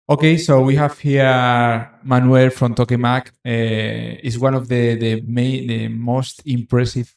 Okay, so we have here Manuel from Tokemak. Is one of the most impressive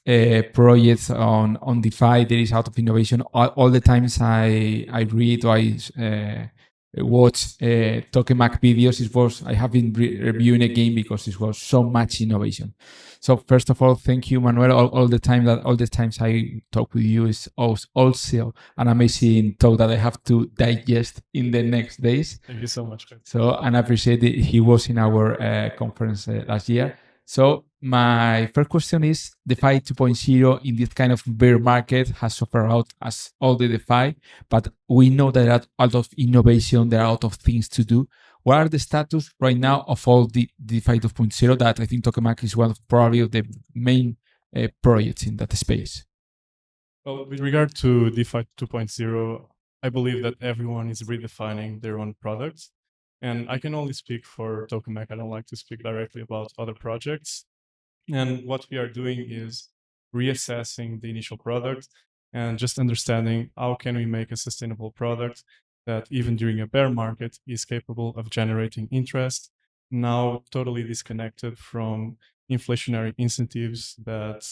projects on DeFi. There is out of innovation. All the times I read or I watch Tokemak videos, I have been reviewing again because it was so much innovation. So first of all, thank you, Manuel. All the times I talk with you is also an amazing talk that I have to digest in the next days. Thank you so much. So, and I appreciate it. He was in our conference last year. So, my first question is DeFi 2.0 in this kind of bear market has suffered out as all the DeFi, but we know that there are a lot of innovation, there are a lot of things to do. What are the status right now of all the DeFi 2.0 that I think Tokemak is one of probably of the main projects in that space? Well, with regard to DeFi 2.0, I believe that everyone is redefining their own products. And I can only speak for Tokemak. I don't like to speak directly about other projects. And what we are doing is reassessing the initial product and just understanding how can we make a sustainable product that even during a bear market is capable of generating interest, now totally disconnected from inflationary incentives that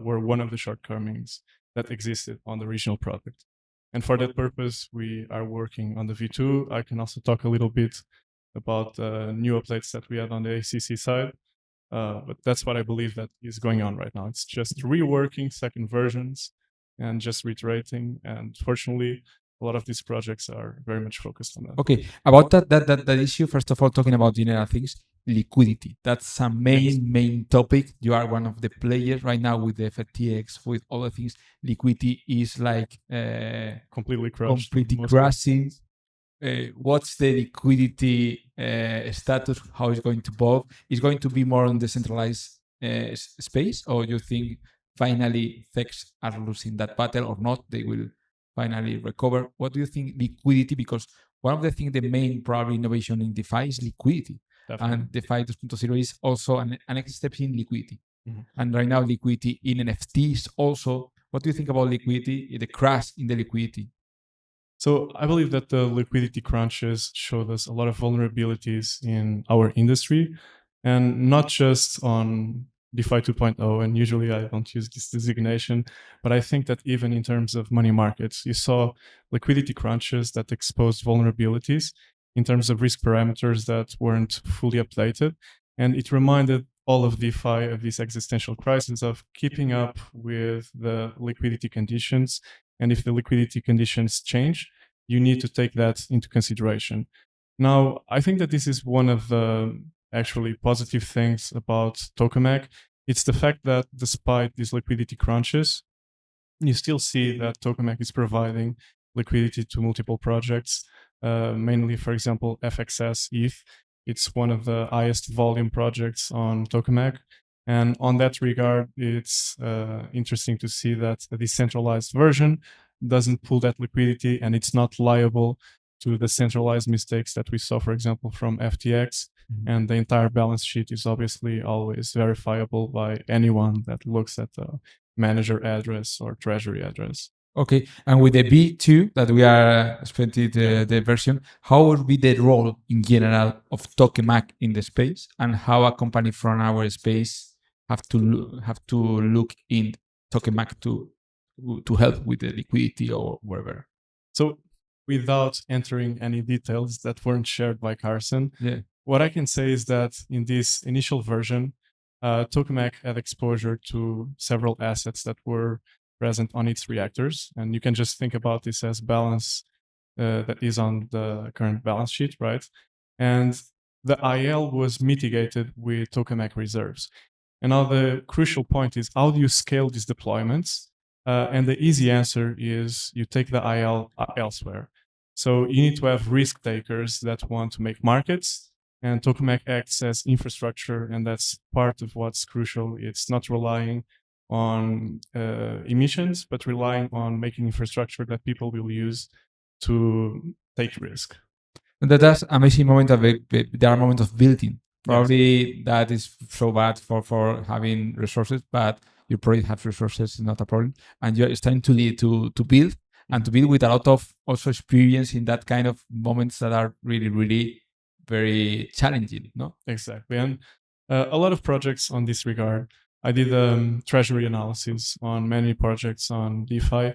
were one of the shortcomings that existed on the original product. And for that purpose, we are working on the V2. I can also talk a little bit about the new updates that we had on the ACC side. But that's what I believe that is going on right now. It's just reworking second versions and just reiterating. And fortunately, a lot of these projects are very much focused on that. Okay, about that issue, first of all, talking about general things, liquidity. That's a main topic. You are one of the players right now with the FTX, with all the things. Liquidity is like completely crushed. Crashing. What's the liquidity status? How it's going to evolve? Is going to be more on decentralized space, or you think finally FTX are losing that battle or not? They will finally recover. What do you think liquidity? Because one of the things, the main probably innovation in DeFi is liquidity. Definitely. And DeFi 2.0 is also an next step in liquidity. Mm-hmm. And right now, liquidity in NFTs also. What do you think about liquidity, the crash in the liquidity? So I believe that the liquidity crunches showed us a lot of vulnerabilities in our industry, and not just on DeFi 2.0. And usually I don't use this designation, but I think that even in terms of money markets, you saw liquidity crunches that exposed vulnerabilities in terms of risk parameters that weren't fully updated. And it reminded all of DeFi of this existential crisis of keeping up with the liquidity conditions. And if the liquidity conditions change, you need to take that into consideration. Now, I think that this is one of the actually positive things about Tokemak. It's the fact that despite these liquidity crunches, you still see that Tokemak is providing liquidity to multiple projects, mainly, for example, FXS ETH. It's one of the highest volume projects on Tokemak. And on that regard, it's interesting to see that a decentralized version doesn't pull that liquidity, and it's not liable to the centralized mistakes that we saw, for example, from FTX. Mm-hmm. And the entire balance sheet is obviously always verifiable by anyone that looks at the manager address or treasury address. Okay, and with the V2 that we are spending the version, how would be the role in general of Tokemak in the space, and how a company from our space have to look in Tokemak to help with the liquidity or whatever? So, without entering any details that weren't shared by Carson, what I can say is that in this initial version, Tokemak had exposure to several assets that were present on its reactors. And you can just think about this as balance that is on the current balance sheet, right? And the IL was mitigated with Tokemak reserves. And now the crucial point is, how do you scale these deployments? And the easy answer is you take the IL elsewhere. So you need to have risk takers that want to make markets, and Tokemak acts as infrastructure, and that's part of what's crucial. It's not relying on emissions, but relying on making infrastructure that people will use to take risk. And that's amazing moment of there are moments of building. Probably that is so bad for having resources, but you probably have resources, not a problem. And it's time to build. and to be with a lot of also experience in that kind of moments that are really, really very challenging, no? Exactly. And a lot of projects on this regard. I did treasury analysis on many projects on DeFi.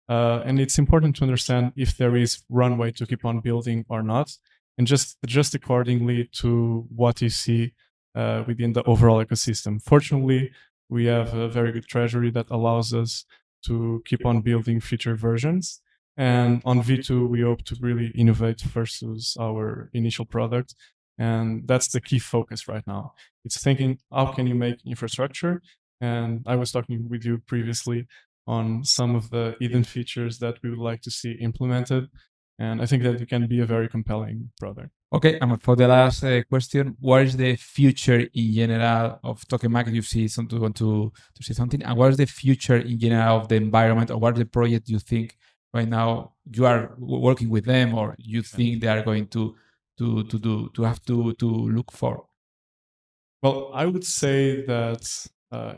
And it's important to understand if there is runway to keep on building or not, and just adjust accordingly to what you see within the overall ecosystem. Fortunately, we have a very good treasury that allows us to keep on building future versions. And on V2, we hope to really innovate versus our initial product. And that's the key focus right now. It's thinking, how can you make infrastructure? And I was talking with you previously on some of the hidden features that we would like to see implemented. And I think that it can be a very compelling product. Okay, and for the last question, what is the future in general of Tokemak? You see something, want to say something, and what is the future in general of the environment, or what is the project you think right now you are working with them, or you think they are going to look for? Well, I would say that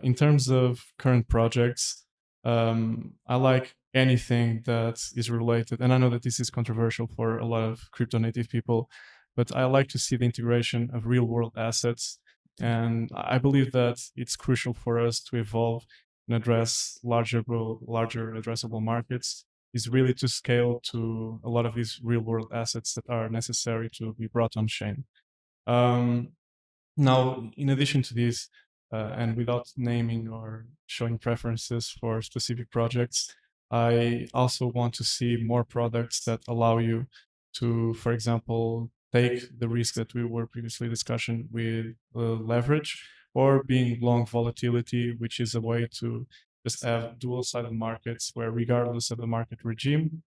in terms of current projects, I like anything that is related, and I know that this is controversial for a lot of crypto native people, but I like to see the integration of real world assets. And I believe that it's crucial for us to evolve and address larger addressable markets, is really to scale to a lot of these real world assets that are necessary to be brought on chain. Now, in addition to this, and without naming or showing preferences for specific projects, I also want to see more products that allow you to, for example, take the risk that we were previously discussing with leverage, or being long volatility, which is a way to just have dual-sided markets where, regardless of the market regime,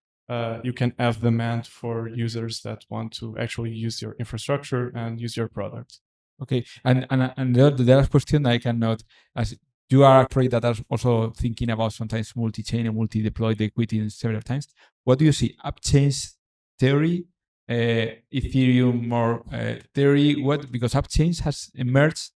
you can have demand for users that want to actually use your infrastructure and use your product. Okay, and the last question I can note, as you are a project that are also thinking about sometimes multi-chain and multi-deploy the equity several times. What do you see? Upchains theory, Ethereum more theory? What, because upchains has emerged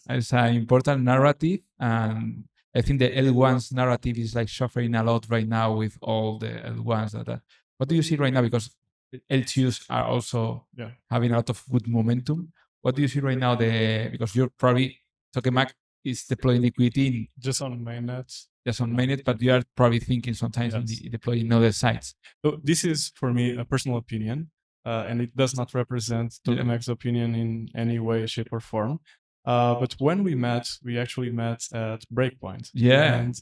as an important narrative, and I think the L1's narrative is like suffering a lot right now with all the L1s that. What do you see right now? Because L2s are also having a lot of good momentum. What do you see right now? Because you're probably Tokemak is deploying liquidity just on mainnet. Just on mainnet, but you are probably thinking sometimes in deploying other sites. So this is, for me, a personal opinion, and it does not represent Tokemak's opinion in any way, shape, or form. But when we actually met at Breakpoint. And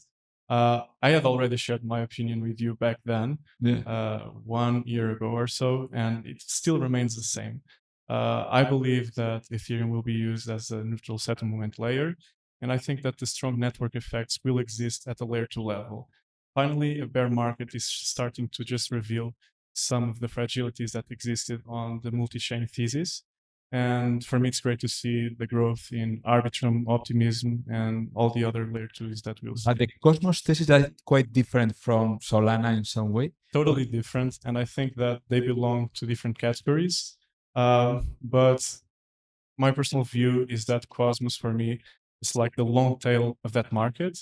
I had already shared my opinion with you back then, 1 year ago or so, and it still remains the same. I believe that Ethereum will be used as a neutral settlement layer, and I think that the strong network effects will exist at the layer 2 level. Finally, a bear market is starting to just reveal some of the fragilities that existed on the multi-chain thesis. And for me, it's great to see the growth in Arbitrum, Optimism, and all the other layer 2s that we'll see. But the Cosmos thesis is quite different from Solana in some way. Totally different, and I think that they belong to different categories. But my personal view is that Cosmos, for me, is like the long tail of that market,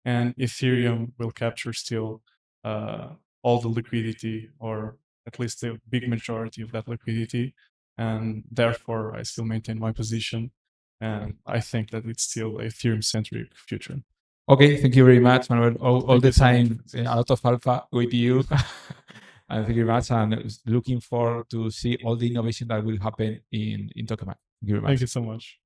and Ethereum will capture still all the liquidity, or at least the big majority of that liquidity. And therefore, I still maintain my position, and I think that it's still a Ethereum-centric future. Okay, thank you very much, Manuel. All the time, a lot of alpha with you. And thank you very much, and looking forward to see all the innovation that will happen in Tokemak. Thank you very much. Thank you so much.